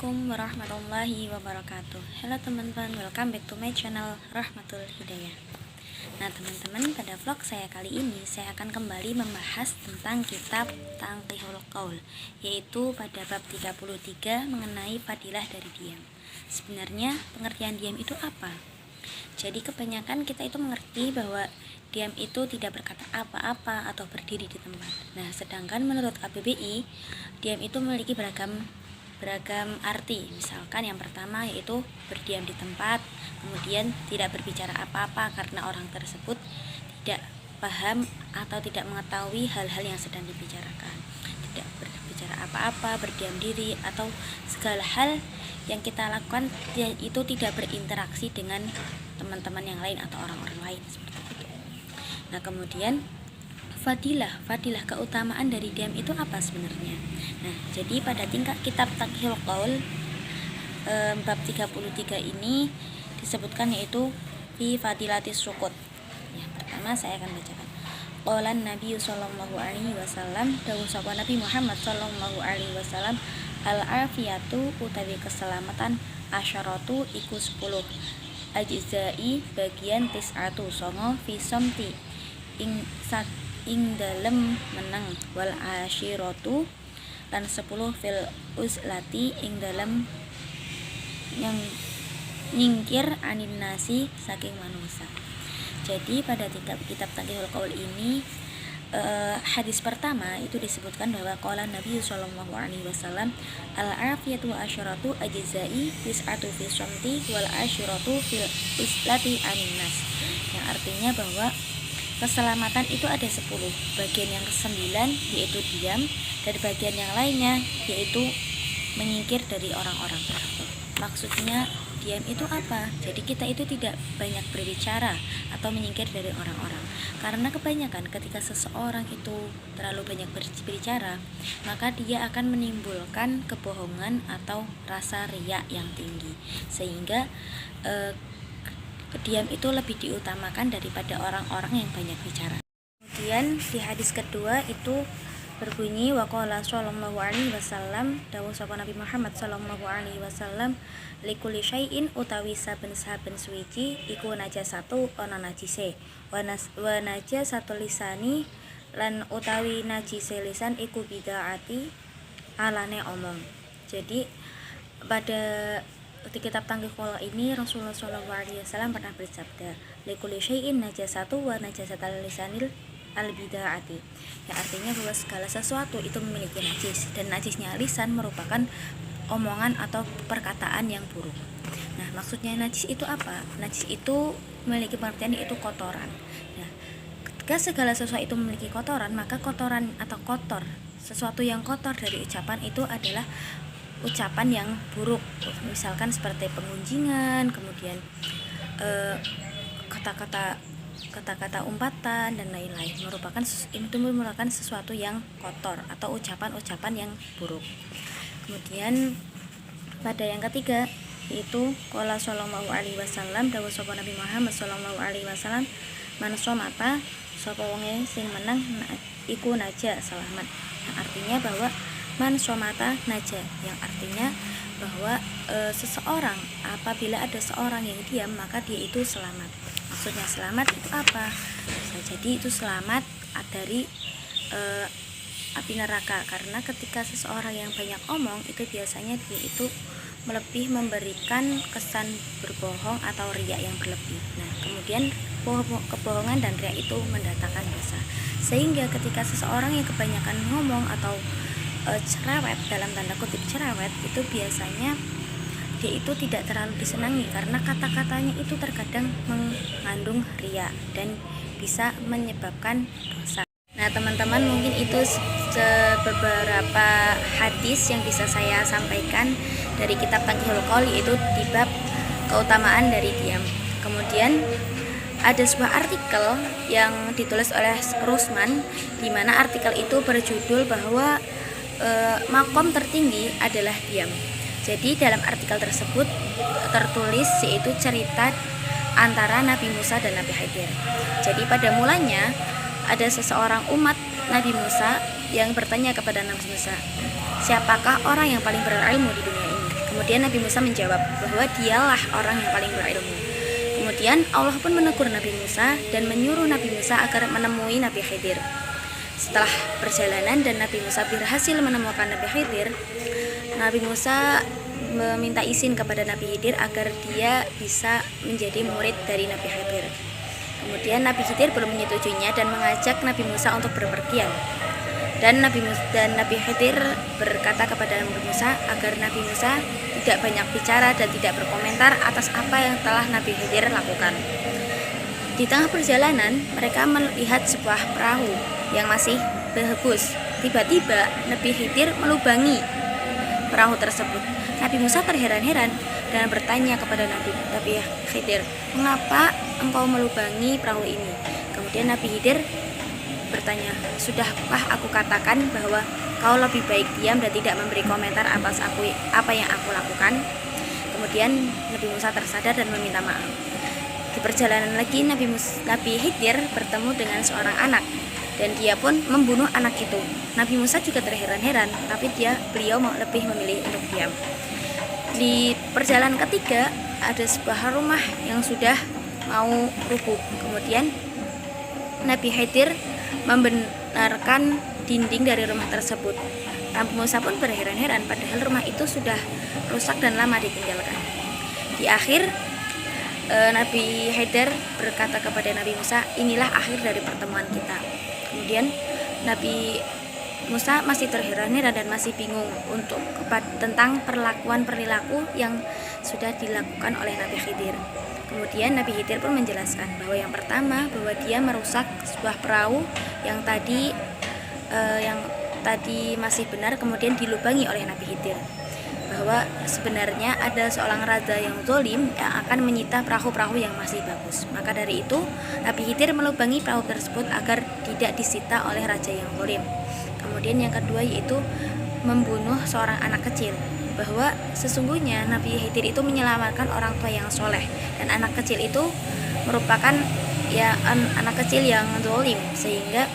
Assalamualaikum warahmatullahi wabarakatuh. Halo teman-teman, welcome back to my channel Rahmatul Hidayah. Nah teman-teman, pada vlog saya kali ini saya akan kembali membahas tentang kitab Tanqihul Qaul, yaitu pada bab 33 mengenai fadilah dari diam. Sebenarnya pengertian diam itu apa? Jadi kebanyakan kita itu mengerti bahwa diam itu tidak berkata apa-apa atau berdiri di tempat. Nah sedangkan menurut KBBI, diam itu memiliki beragam arti. Misalkan yang pertama yaitu berdiam di tempat, kemudian tidak berbicara apa-apa karena orang tersebut tidak paham atau tidak mengetahui hal-hal yang sedang dibicarakan, tidak berbicara apa-apa, berdiam diri, atau segala hal yang kita lakukan itu tidak berinteraksi dengan teman-teman yang lain atau orang-orang lain seperti itu. Nah kemudian Fadilah keutamaan dari diam itu apa sebenarnya? Nah, jadi pada tingkat kitab Tanqihul Qaul bab 33 ini disebutkan yaitu fi fadilatis sukut. Ya, pertama saya akan bacakan. Qalan Nabi sallallahu alaihi wasallam, dawuh sapa Nabi Muhammad sallallahu alaihi wasallam, al-afiyatu utawi keselamatan asyaratu iku 10. Ajzai bagian tis'atu songo fi somti ing dalem menang, wal asyiratu lan 10 fil uzlati ing dalem yang nyingkir anin nasi saking manusia. Jadi pada kitab Tanqihul Qaul ini hadis pertama itu disebutkan bahwa qala Nabi sallallahu alaihi wasallam al-afiyatu asyaratu ajzai tis'atu fi somti wal asyiratu fil uzlati anin nas, yang artinya bahwa keselamatan itu ada 10. Bagian yang ke-9 yaitu diam, dan bagian yang lainnya yaitu menyingkir dari orang-orang. Maksudnya diam itu apa? Jadi kita itu tidak banyak berbicara atau menyingkir dari orang-orang. Karena kebanyakan ketika seseorang itu terlalu banyak berbicara, maka dia akan menimbulkan kebohongan atau rasa riya yang tinggi, sehingga diam itu lebih diutamakan daripada orang-orang yang banyak bicara. Kemudian di hadis kedua itu berbunyi waqala sallallahu alaihi wasallam, dawuh sapa Nabi Muhammad sallallahu alaihi wasallam, likulli syai'in utawi saben-saben suwiji iku najasatu ana najise, wa najasatu lisani lan utawi najise lisan iku bid'ati alane omong. Jadi pada di kitab Tanqihul Qaul ini Rasulullah SAW pernah bersabda, likulli syai'in najasatu wa najasatal lisanil al-bid'ati, yang artinya bahwa segala sesuatu itu memiliki najis, dan najisnya lisan merupakan omongan atau perkataan yang buruk. Nah maksudnya najis itu apa? Najis itu memiliki pengertian yaitu kotoran. Nah ketika segala sesuatu itu memiliki kotoran, maka kotoran atau kotor, sesuatu yang kotor dari ucapan itu adalah ucapan yang buruk, misalkan seperti pengunjingan, kemudian kata-kata umpatan dan lain-lain, merupakan sesuatu yang kotor atau ucapan-ucapan yang buruk. Kemudian pada yang ketiga yaitu qala sallallahu alaihi wasallam, dawuh sapa Nabi Muhammad sallallahu alaihi wasallam, man somata sapa wonge sing menang iku naja selamat, yang artinya bahwa man somata naja, yang artinya bahwa seseorang, apabila ada seorang yang diam maka dia itu selamat. Maksudnya selamat itu apa? Bisa jadi itu selamat dari api neraka, karena ketika seseorang yang banyak omong itu biasanya dia itu lebih memberikan kesan berbohong atau riya yang berlebih. Nah kemudian kebohongan dan riya itu mendatangkan dosa, sehingga ketika seseorang yang kebanyakan ngomong atau cerewet, dalam tanda kutip cerewet, itu biasanya dia itu tidak terlalu disenangi karena kata-katanya itu terkadang mengandung riya dan bisa menyebabkan dosa. Nah teman-teman, mungkin itu beberapa hadis yang bisa saya sampaikan dari kitab Tanqihul Qaul, yaitu di bab keutamaan dari diam. Kemudian ada sebuah artikel yang ditulis oleh Rusman, di mana artikel itu berjudul bahwa makom tertinggi adalah diam. Jadi dalam artikel tersebut tertulis yaitu cerita antara Nabi Musa dan Nabi Khidir. Jadi pada mulanya ada seseorang umat Nabi Musa yang bertanya kepada Nabi Musa, siapakah orang yang paling berilmu di dunia ini? Kemudian Nabi Musa menjawab bahwa dialah orang yang paling berilmu. Kemudian Allah pun menegur Nabi Musa dan menyuruh Nabi Musa agar menemui Nabi Khidir. Setelah perjalanan dan Nabi Musa berhasil menemukan Nabi Khidir, Nabi Musa meminta izin kepada Nabi Khidir agar dia bisa menjadi murid dari Nabi Khidir. Kemudian Nabi Khidir belum menyetujuinya dan mengajak Nabi Musa untuk berpergian. Dan Nabi Khidir berkata kepada Nabi Musa agar Nabi Musa tidak banyak bicara dan tidak berkomentar atas apa yang telah Nabi Khidir lakukan. Di tengah perjalanan, mereka melihat sebuah perahu yang masih berhembus. Tiba-tiba Nabi Khidir melubangi perahu tersebut. Nabi Musa terheran-heran dan bertanya kepada Nabi Khidir, "Mengapa engkau melubangi perahu ini?" Kemudian Nabi Khidir bertanya, "Sudahkah aku katakan bahwa kau lebih baik diam dan tidak memberi komentar atas apa yang aku lakukan?" Kemudian Nabi Musa tersadar dan meminta maaf. Di perjalanan lagi Nabi Khidir bertemu dengan seorang anak dan dia pun membunuh anak itu. Nabi Musa juga terheran-heran, tapi beliau lebih memilih untuk diam. Di perjalanan ketiga ada sebuah rumah yang sudah mau rubuh. Kemudian Nabi Khidir membenarkan dinding dari rumah tersebut. Nabi Musa pun berheran-heran padahal rumah itu sudah rusak dan lama ditinggalkan. Di akhir Nabi Khidir berkata kepada Nabi Musa, "Inilah akhir dari pertemuan kita." Kemudian Nabi Musa masih terheran-heran dan masih bingung tentang perilaku yang sudah dilakukan oleh Nabi Khidir. Kemudian Nabi Khidir pun menjelaskan bahwa yang pertama bahwa dia merusak sebuah perahu yang tadi masih benar, kemudian dilubangi oleh Nabi Khidir. Bahwa sebenarnya ada seorang raja yang zalim yang akan menyita perahu-perahu yang masih bagus. Maka dari itu Nabi Khidir melubangi perahu tersebut agar tidak disita oleh raja yang zalim. Kemudian yang kedua yaitu membunuh seorang anak kecil. Bahwa sesungguhnya Nabi Khidir itu menyelamatkan orang tua yang soleh, dan anak kecil itu merupakan anak kecil yang zalim, sehingga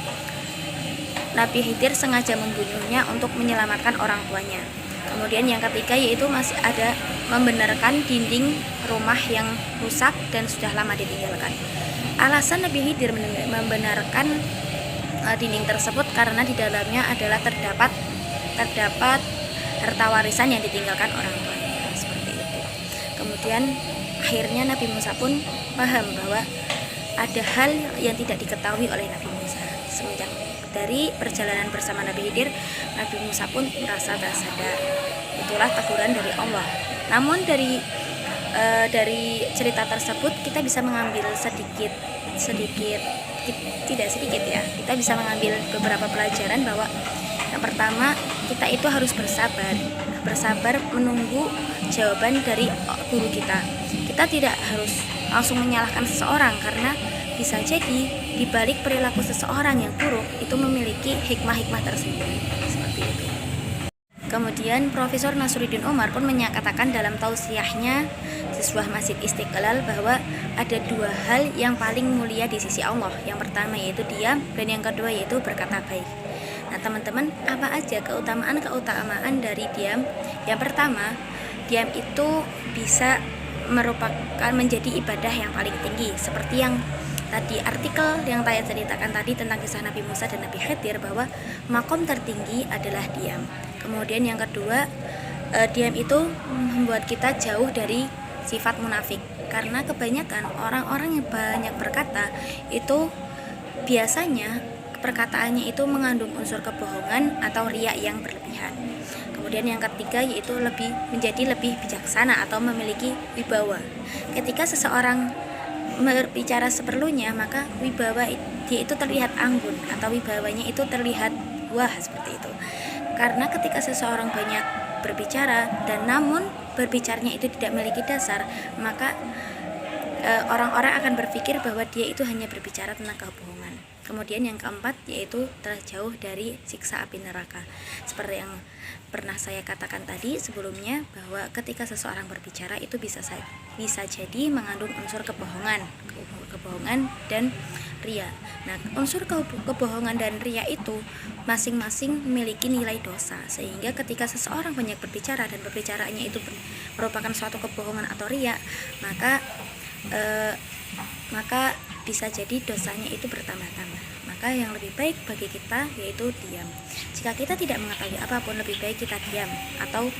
Nabi Khidir sengaja membunuhnya untuk menyelamatkan orang tuanya. Kemudian yang ketiga yaitu masih ada membenarkan dinding rumah yang rusak dan sudah lama ditinggalkan. Alasan Nabi Khidir membenarkan dinding tersebut karena di dalamnya adalah terdapat harta warisan yang ditinggalkan orang tuanya, seperti itu. Kemudian akhirnya Nabi Musa pun paham bahwa ada hal yang tidak diketahui oleh Nabi Musa. Semenjak dari perjalanan bersama Nabi Khidir, Nabi Musa pun merasa tersadar. Itulah teguran dari Allah. Namun dari cerita tersebut kita bisa mengambil tidak sedikit ya. Kita bisa mengambil beberapa pelajaran bahwa yang pertama, kita itu harus bersabar menunggu jawaban dari guru kita. Kita tidak harus langsung menyalahkan seseorang karena bisa jadi di balik perilaku seseorang yang buruk itu memiliki hikmah-hikmah tersendiri, seperti itu. Kemudian Profesor Nasruddin Umar pun menyatakan dalam tausiahnya di sebuah masjid Istiqlal bahwa ada dua hal yang paling mulia di sisi Allah. Yang pertama yaitu diam, dan yang kedua yaitu berkata baik. Nah teman-teman, apa aja keutamaan dari diam? Yang pertama, diam itu bisa merupakan menjadi ibadah yang paling tinggi, seperti yang tadi artikel yang saya ceritakan tadi tentang kisah Nabi Musa dan Nabi Khidir, bahwa makom tertinggi adalah diam. Kemudian yang kedua, diam itu membuat kita jauh dari sifat munafik, karena kebanyakan orang-orang yang banyak berkata itu biasanya perkataannya itu mengandung unsur kebohongan atau riya yang berlebihan. Kemudian yang ketiga yaitu menjadi lebih bijaksana atau memiliki wibawa. Ketika seseorang berbicara seperlunya, maka wibawa dia itu terlihat anggun atau wibawanya itu terlihat wah, seperti itu. Karena ketika seseorang banyak berbicara dan namun berbicaranya itu tidak memiliki dasar, maka orang-orang akan berpikir bahwa dia itu hanya berbicara tentang kebohongan. Kemudian yang keempat yaitu telah jauh dari siksa api neraka. Seperti yang pernah saya katakan tadi sebelumnya, bahwa ketika seseorang berbicara itu bisa jadi mengandung unsur kebohongan dan ria. Nah, unsur kebohongan dan ria itu masing-masing memiliki nilai dosa, sehingga ketika seseorang banyak berbicara dan perbicaraannya itu merupakan suatu kebohongan atau ria, maka bisa jadi dosanya itu bertambah-tambah. Maka yang lebih baik bagi kita yaitu diam. Jika kita tidak mengetahui apapun, lebih baik kita diam. Atau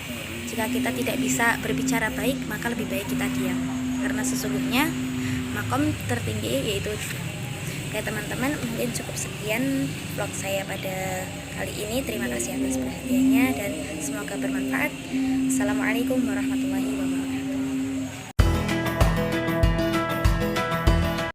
jika kita tidak bisa berbicara baik, maka lebih baik kita diam. Karena sesungguhnya makom tertinggi yaitu diam. Oke teman-teman, mungkin cukup sekian vlog saya pada kali ini. Terima kasih atas perhatiannya dan semoga bermanfaat. Assalamualaikum warahmatullahi wabarakatuh.